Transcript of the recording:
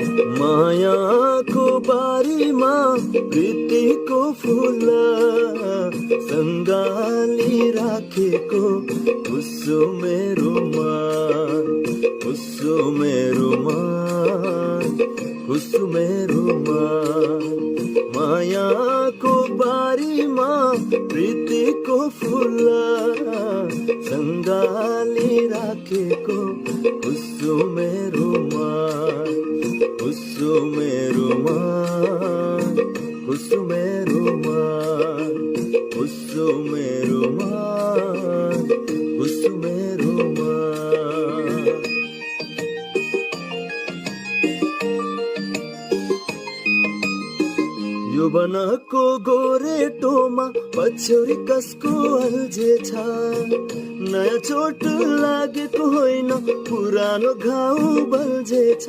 मायाको बारीमा प्रीतिको फूल सँगाली राखेको उसो मेरोमा, उसो मेरोमा, उसो मेरोमा। मायाको बारीमा प्रीतिको फूल सँगाली राखेको उसो मेरोमा, उसो मेरोमा, उसो मेरोमा, उसो मेरोमा, उसो मेरोमा। यौवनको गोरेटोमा पछ्यौरी कसको अल्झेछ, नयाँ चोट लागेको होइन पुरानो घाउ बल्झेछ।